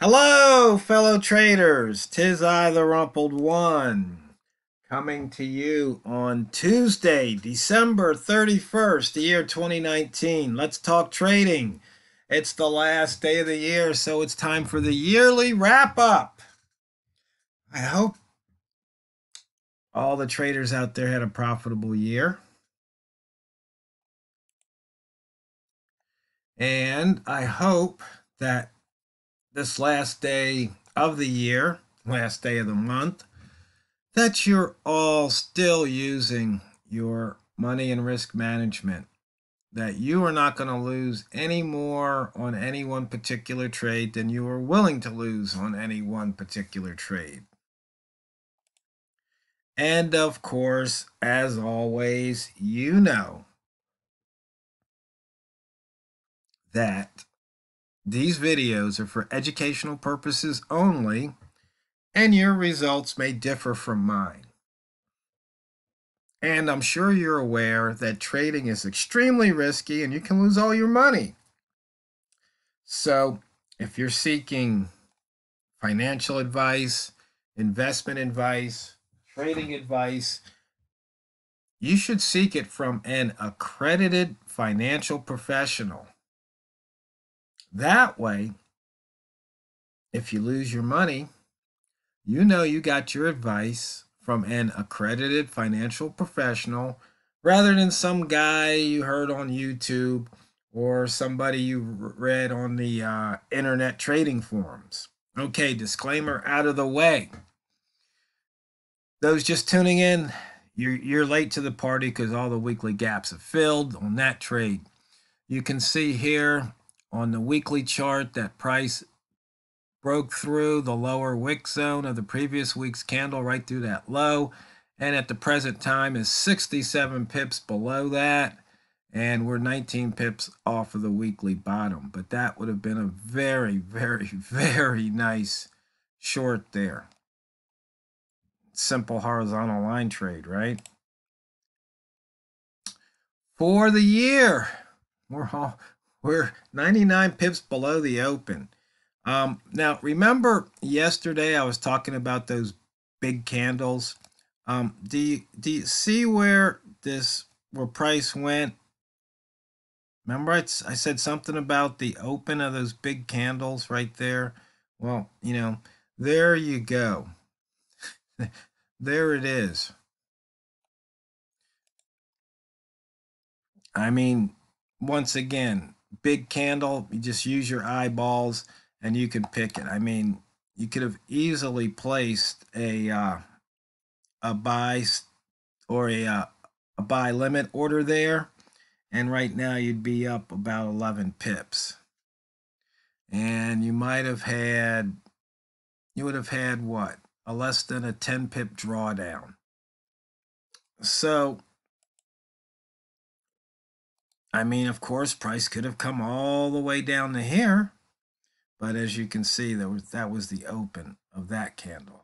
Hello, fellow traders. 'Tis I, the Rumpled One, coming to you on Tuesday, December 31st, the year 2019. Let's talk trading. It's the last day of the year, so it's time for the yearly wrap up. I hope all the traders out there had a profitable year. And I hope that this last day of the year, last day of the month, that you're all still using your money and risk management, that you are not going to lose any more on any one particular trade than you are willing to lose on any one particular trade. And of course, as always, you know that these videos are for educational purposes only, and your results may differ from mine. And I'm sure you're aware that trading is extremely risky and you can lose all your money. So if you're seeking financial advice, investment advice, trading advice, you should seek it from an accredited financial professional. That way, if you lose your money, you know you got your advice from an accredited financial professional rather than some guy you heard on YouTube or somebody you read on the internet trading forums. Okay, disclaimer out of the way. Those just tuning in, you're late to the party because all the weekly gaps have filled on that trade. You can see here on the weekly chart that price broke through the lower wick zone of the previous week's candle right through that low, and at the present time is 67 pips below that, and we're 19 pips off of the weekly bottom. But that would have been a very, very, very nice short there. Simple horizontal line trade, right? For the year, we're 99 pips below the open. Now, remember yesterday I was talking about those big candles. Do you see where price went? Remember I said something about the open of those big candles right there? Well, there you go. There it is. I mean, once again, big candle, you just use your eyeballs and you can pick it. I mean, you could have easily placed a buy or a buy limit order there, and right now you'd be up about 11 pips. And you would have had what? A less than a 10 pip drawdown. So I mean, of course, price could have come all the way down to here, but as you can see, that was the open of that candle.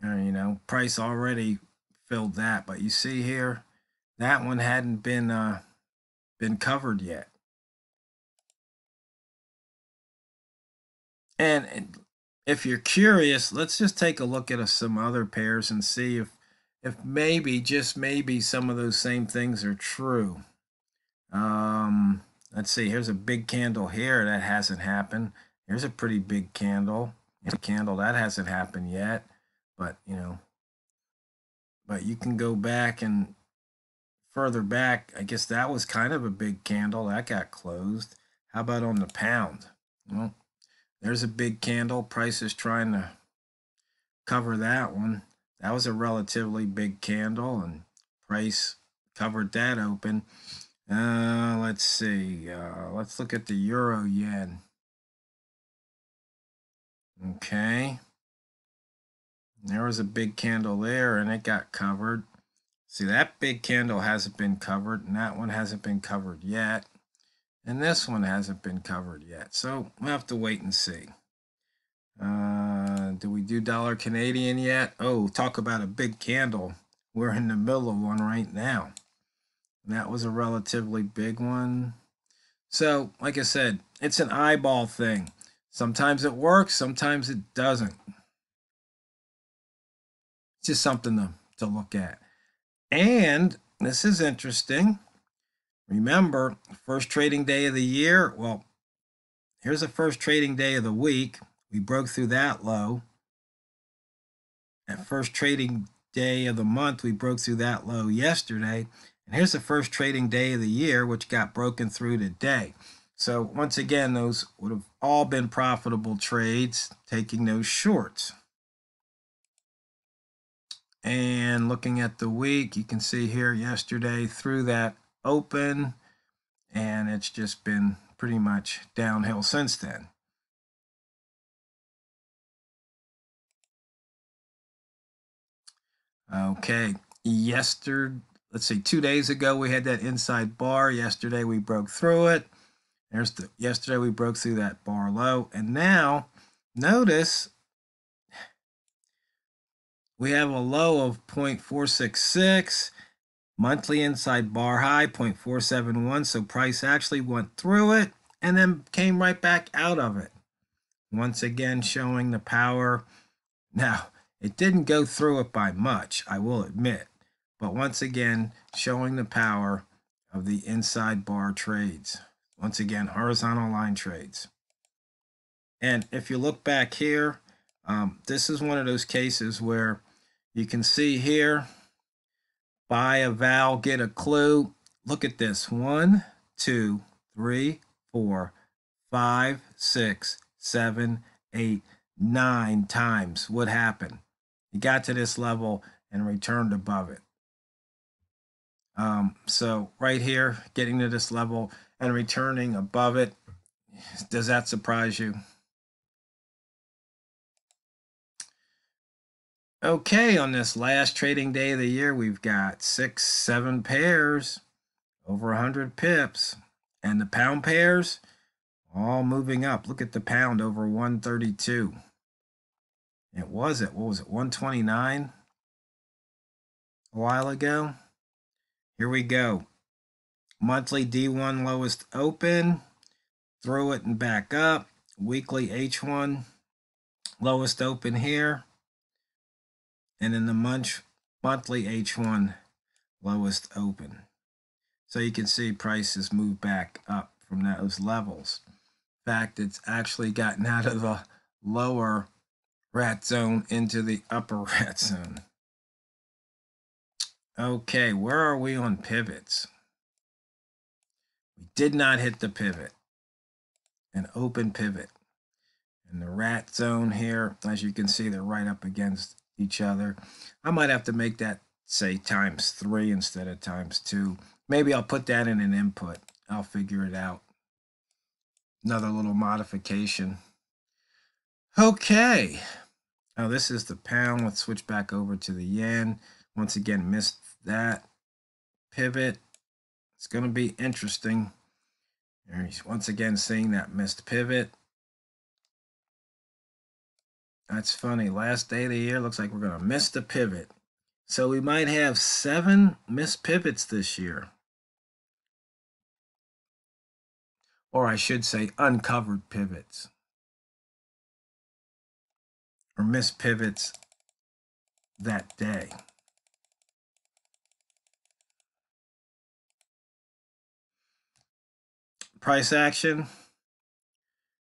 And, price already filled that, but you see here, that one hadn't been covered yet. And if you're curious, let's just take a look at some other pairs and see if maybe, just maybe, some of those same things are true. Let's see, here's a big candle here that hasn't happened. Here's a pretty big candle. Here's a candle that hasn't happened yet, but but you can go back and further back. I guess that was kind of a big candle that got closed. How about on the pound? Well, there's a big candle. Price is trying to cover that one. That was a relatively big candle, and price covered that open. Let's see. Let's look at the euro yen. Okay. There was a big candle there, and it got covered. See, that big candle hasn't been covered, and that one hasn't been covered yet. And this one hasn't been covered yet. So we'll have to wait and see. Do we do dollar Canadian yet? Oh, talk about a big candle. We're in the middle of one right now. And that was a relatively big one. So, like I said, it's an eyeball thing. Sometimes it works, sometimes it doesn't. It's just something to look at. And this is interesting. Remember, first trading day of the year. Well, here's the first trading day of the week. We broke through that low. At first trading day of the month, we broke through that low yesterday. And here's the first trading day of the year, which got broken through today. So once again, those would have all been profitable trades, taking those shorts. And looking at the week, you can see here yesterday through that open, and it's just been pretty much downhill since then. Okay, let's see, 2 days ago we had that inside bar. Yesterday we broke through it. Yesterday we broke through that bar low, and now notice we have a low of 0.466, monthly inside bar high 0.471. So price actually went through it and then came right back out of it. Once again, showing the power. Now, it didn't go through it by much, I will admit, but once again, showing the power of the inside bar trades. Once again, horizontal line trades. And if you look back here, this is one of those cases where you can see here, buy a val, get a clue. Look at this. 1, 2, 3, 4, 5, 6, 7, 8, 9 times. What happened? He got to this level and returned above it. So right here, getting to this level and returning above it, does that surprise you? Okay, on this last trading day of the year, we've got 6, 7 pairs, over 100 pips. And the pound pairs, all moving up. Look at the pound over 132. It was what was it, 129 a while ago? Here we go. Monthly D1 lowest open, through it and back up. Weekly H1 lowest open here. And then the monthly H1 lowest open. So you can see prices move back up from those levels. In fact, it's actually gotten out of the lower rat zone into the upper rat zone. Okay, where are we on pivots? We did not hit the pivot. An open pivot. And the rat zone here, as you can see, they're right up against each other. I might have to make that, say, ×3 instead of ×2. Maybe I'll put that in an input. I'll figure it out. Another little modification. Okay. Now this is the pound. Let's switch back over to the yen. Once again, missed that pivot. It's going to be interesting. Once again, seeing that missed pivot. That's funny. Last day of the year, looks like we're going to miss the pivot. So we might have 7 missed pivots this year. Or I should say uncovered pivots. Or missed pivots that day. Price action.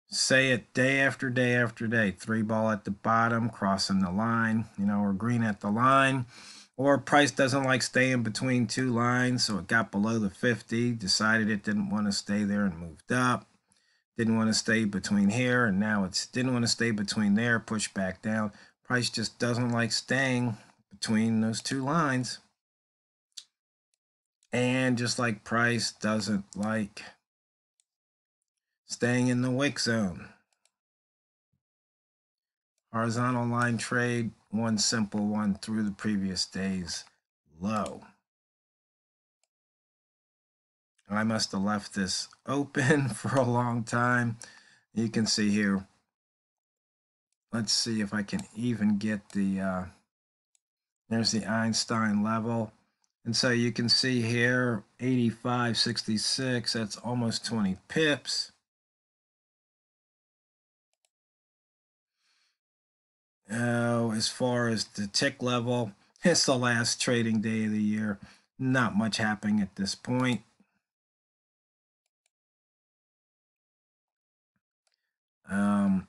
Say it day after day after day. 3 ball at the bottom, crossing the line, or green at the line. Or price doesn't like staying between 2 lines, so it got below the 50, decided it didn't want to stay there and moved up. Didn't want to stay between here, and now it's didn't want to stay between there, pushed back down. Price just doesn't like staying between those 2 lines. And just like price doesn't like staying in the wick zone. Horizontal line trade, one simple one through the previous day's low. I must have left this open for a long time. You can see here. Let's see if I can even get the, there's the Einstein level. And so you can see here, 85.66, that's almost 20 pips. as far as the tick level, it's the last trading day of the year. Not much happening at this point.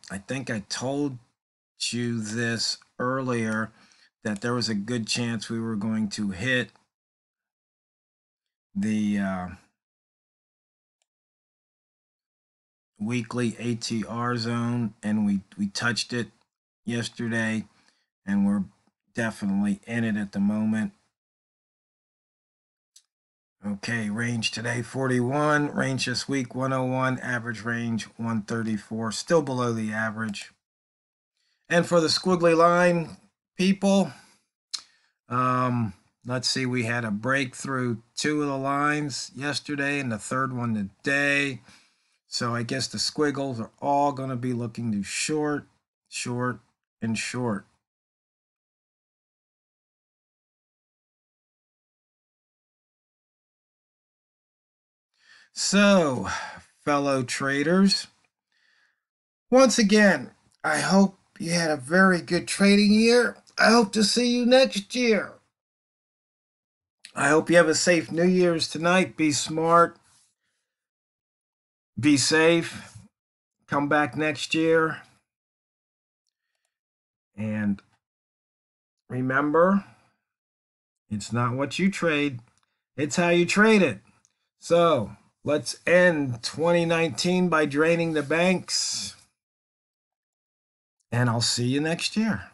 I think I told you this earlier that there was a good chance we were going to hit the weekly ATR zone, and we touched it yesterday, and we're definitely in it at the moment. Okay, range today 41, range this week 101, average range 134, still below the average. And for the squiggly line people, let's see, we had a breakthrough 2 of the lines yesterday and the third one today. So I guess the squiggles are all going to be looking to short, short, and short. So, fellow traders, once again, I hope you had a very good trading year. I hope to see you next year. I hope you have a safe New Year's tonight. Be smart. Be safe. Come back next year. And remember, it's not what you trade, it's how you trade it. So let's end 2019 by draining the banks. And I'll see you next year.